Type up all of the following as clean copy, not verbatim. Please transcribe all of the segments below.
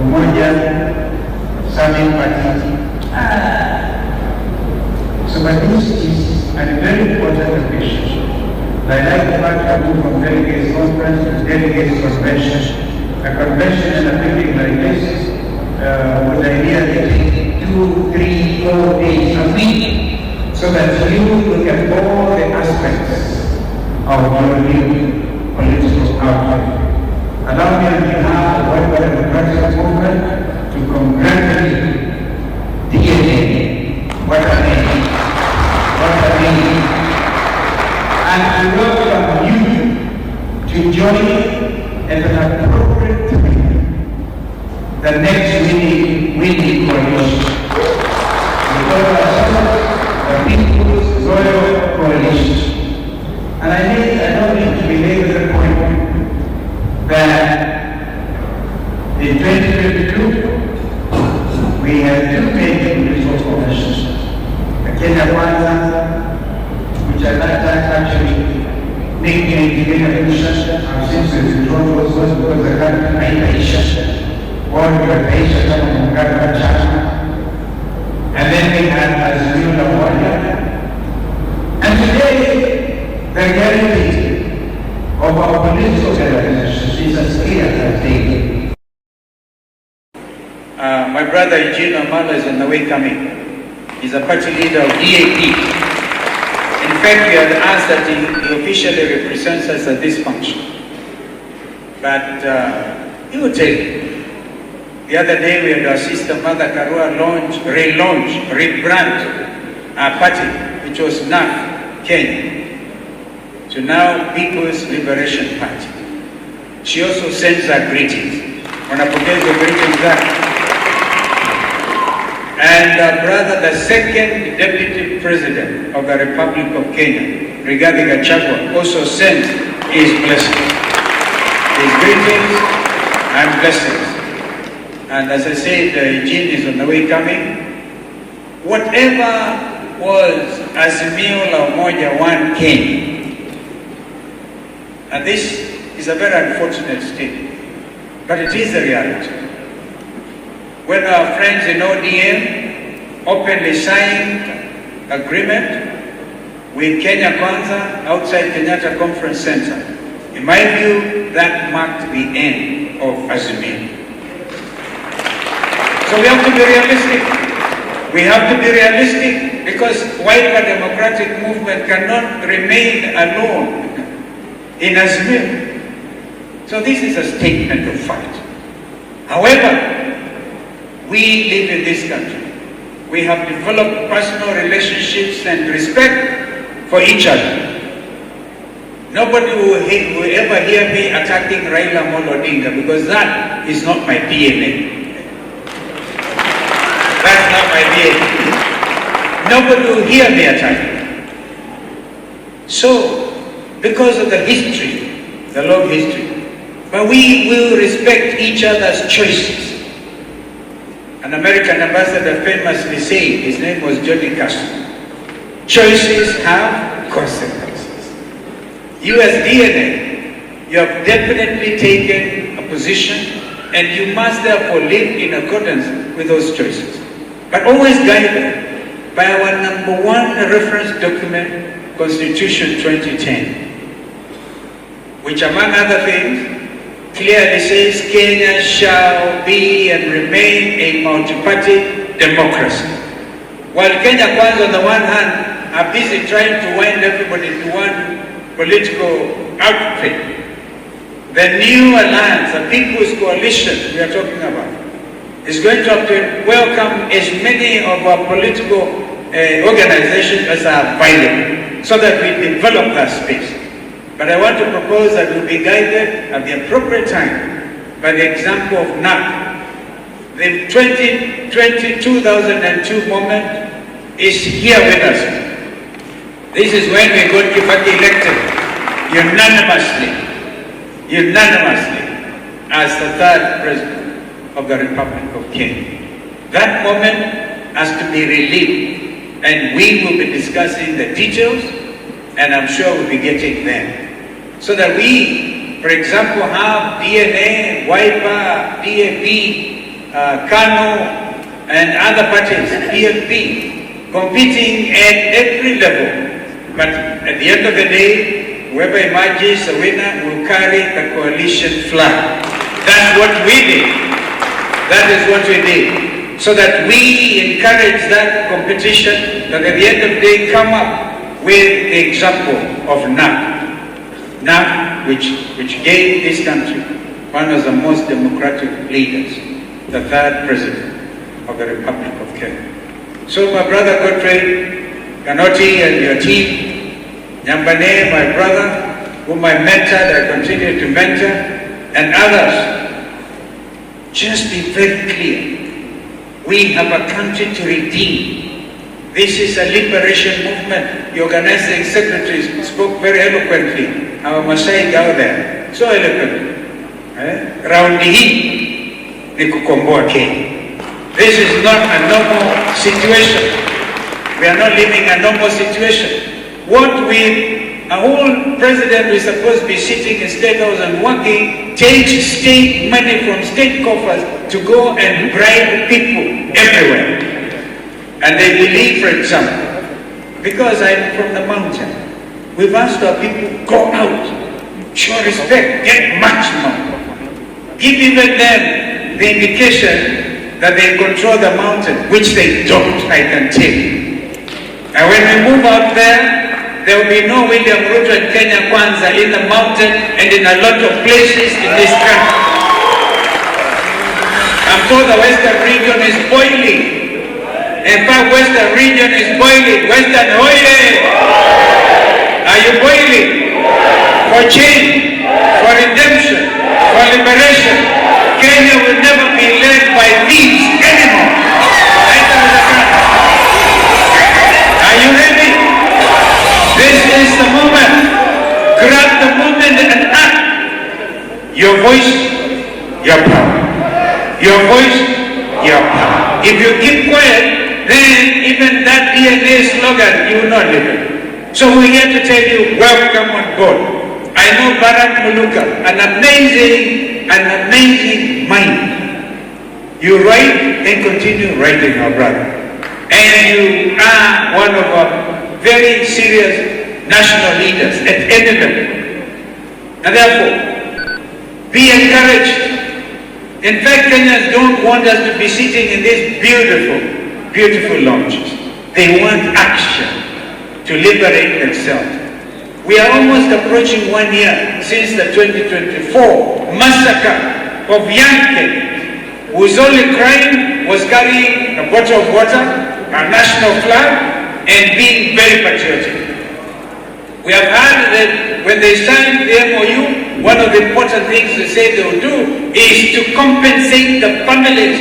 Umoja, Southern Party. So but this is a very important occasion. I like the fact that we from Delegates Conference to Delegates Convention. A convention and a building like this would ideally take 2, 3, 4 days a week, so that you look at all the aspects of your new political outlook. Allow me on behalf of the White Democratic Movement to congratulate DNA, what a name, and to welcome you to join at an appropriate time the next winning coalition. We call ourselves the People's Loyal Coalition. And I don't need to belabor the point that in 2022 we had 2 major political coalitions. The Kenya Kwanza, which at that time actually nicknamed Kenya Kwanza, since the withdrawn was because the country Aisha, or Aisha kama muungano wa chama. And then we had Azimio la Umoja. And today, the reality of our political organizations is as clear as day. My brother Eugene Amala is on the way coming. He's a party leader of DAP. In fact, we had asked that he officially represents us at this function. But he will tell you. The other day we had our sister Mother Karua rebrand our party, which was NAF Kenya, to now People's Liberation Party. She also sends her greetings. Wanapokeza greetings zake. And brother, the second Deputy President of the Republic of Kenya, Rigathi Gachagua, also sends his blessings, his greetings and blessings. And as I said, Eugene is on the way coming. Whatever was Azimio la Umoja 1 came. And this is a very unfortunate state, but it is a reality. When our friends in ODM openly signed agreement with Kenya Kwanza outside Kenyatta Conference Center, in my view, that marked the end of Azimio. So we have to be realistic. We have to be realistic because while the democratic movement cannot remain alone in Azimio. So this is a statement of fact. However, we live in this country. We have developed personal relationships and respect for each other. Nobody will ever hear me attacking Raila Amolo Odinga because that is not my DNA. That's not my DNA. Nobody will hear me attacking. So, because of the history, the long history, but we will respect each other's choices. An American ambassador famously said, his name was Johnny Castro, choices have consequences. You as DNA, you have definitely taken a position and you must therefore live in accordance with those choices. But always guided by our #1 reference document, Constitution 2010, which among other things, clearly says Kenya shall be and remain a multi-party democracy. While Kenya Kwanza on the one hand are busy trying to wind everybody into one political outfit, the new alliance, the People's Coalition we are talking about, is going to have to welcome as many of our political organizations as are viable so that we develop that space. But I want to propose that we'll be guided at the appropriate time by the example of NAP. The 2002 moment is here with us. This is when we got Kibaki elected unanimously as the 3rd President of the Republic of Kenya. That moment has to be relived, and we will be discussing the details, and I'm sure we'll be getting there, so that we for example, have DNA, Wiper, PAP, Kano, and other parties, PLP, competing at every level. But at the end of the day, whoever emerges a winner will carry the coalition flag. That's what we did. That is what we did. So that we encourage that competition, that at the end of the day come up with the example of NAP, which gave this country one of the most democratic leaders, the third president of the Republic of Kenya. So my brother Godfrey Kanoti and your team, Nyambane, my brother, whom I mentored, I continue to mentor, and others, just be very clear. We have a country to redeem. This is a liberation movement. The organizing secretary spoke very eloquently. Our Masai girl there, so eloquently. Raundi hii ni kukomboa Kenya. This is not a normal situation. We are not living a normal situation. A whole president is supposed to be sitting in State House and working, take state money from state coffers to go and bribe people everywhere. And they believe, for example, because I'm from the mountain, we've asked our people, go out, show respect, get much more. Give even them the indication that they control the mountain, which they don't, I can tell you. And when we move out there will be no William Ruto and Kenya Kwanza in the mountain and in a lot of places in this country. I'm told the Western region is boiling. In fact, Western region is boiling. Western, oye! Are you boiling? For change, for redemption, for liberation. Kenya will never be led by thieves anymore. Are you ready? This is the moment. Grab the moment and act. Your voice, your power. Your voice, your power. If you keep quiet, then even that DNA slogan, you will not live it. So we're here to tell you, welcome on board. I know Bharat Muluka, an amazing mind. You write and continue writing, our brother. And you are one of our very serious national leaders at any level. And therefore, be encouraged. In fact, Kenyans don't want us to be sitting in these beautiful lounges. They want action to liberate themselves. We are almost approaching 1 year since the 2024 massacre of young Kenyans, whose only crime was carrying a bottle of water, our national flag, and being very patriotic. We have heard that when they signed the MOU, one of the important things they say they will do is to compensate the families.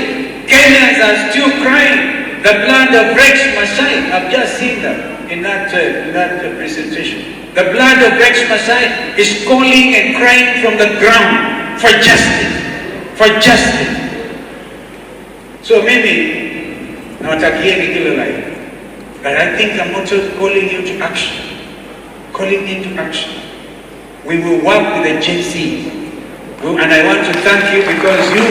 Kenyans are still crying the blood of Rex Masai. I've just seen that in that presentation. The blood of Rex Masai is calling and crying from the ground for justice, for justice. So maybe, not again in life, but I think I'm also calling you to action. Calling into action. We will work with the Gen Z. And I want to thank you because you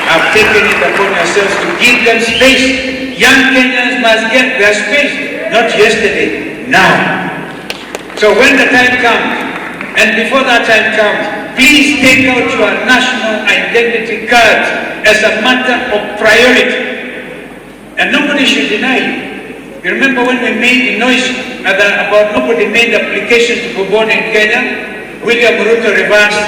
have taken it upon yourselves to give them space. Young Kenyans must get their space, not yesterday, now. So when the time comes, and before that time comes, please take out your national identity cards as a matter of priority. And nobody should deny you. You remember when we made the noise about nobody made application to be born in Kenya? William Ruto reversed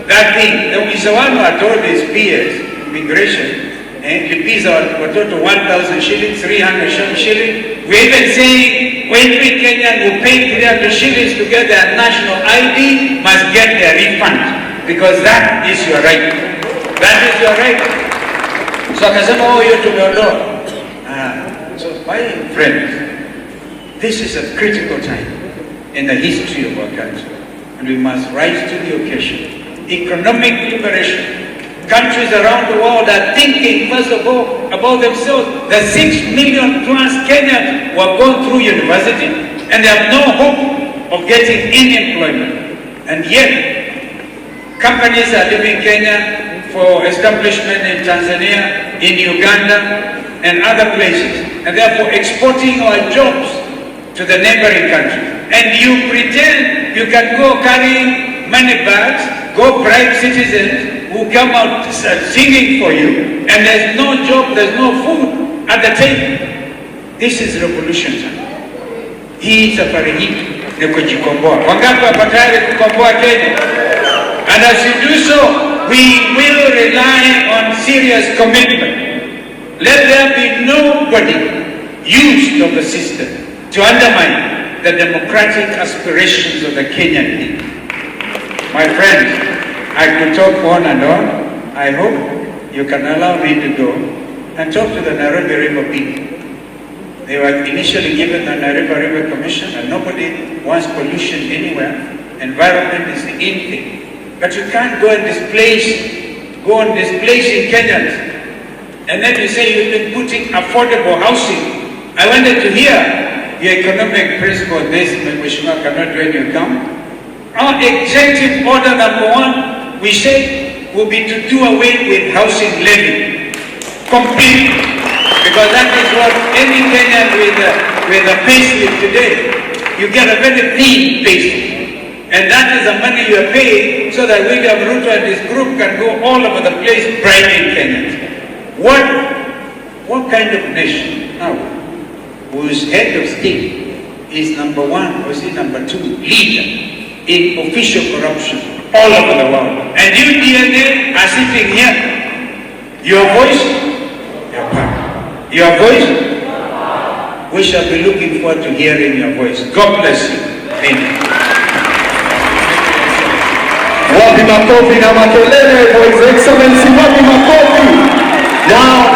that thing. There was the one who had told his peers, immigration, the fees are total 1,000 shillings, 300 shillings. We're even saying every Kenyan who paid 300 shillings to get their national ID must get their refund, because that is your right. That is your right. So akasema, oh, hiyo tumeondoa. So my friends, this is a critical time in the history of our country, and we must rise to the occasion. Economic liberation. Countries around the world are thinking, first of all, about themselves. The 6 million plus Kenyans who have gone through university and they have no hope of getting any employment. And yet, Companies are leaving Kenya for establishment in Tanzania, in Uganda, and other places, and therefore exporting our jobs to the neighboring countries. And you pretend you can go carrying money bags, go bribe citizens who come out singing for you, and there's no job, there's no food at the table. This is revolution. Hii safari hii ni kujikomboa. Wangapi hapa tayari kukomboa Kenya? And as you do so, we will rely on serious commitment. Let there be nobody used of the system to undermine the democratic aspirations of the Kenyan people. My friends, I could talk on and on. I hope you can allow me to go and talk to the Nairobi River people. They were initially given the Nairobi River Commission, and nobody wants pollution anywhere. Environment is the in thing. But you can't go on displacing Kenyans. And then you say you've been putting affordable housing. I wanted to hear your economic principle on this, Musyoka cannot when you come. Our executive order number 1, we said, will be to do away with housing levy completely. Because that is what any Kenyan with a payslip today, you get a very thin payslip. And that is the money you are paying so that William Ruto and his group can go all over the place bribing Kenyans. What kind of nation now whose head of state is number 1 or is he number 2 leader in official corruption all over the world? And you DNA are sitting here. Your voice, your power. Your voice, we shall be looking forward to hearing your voice. God bless you. Amen. Wapi makofi na makelele for His Excellency, wapi makofi. Now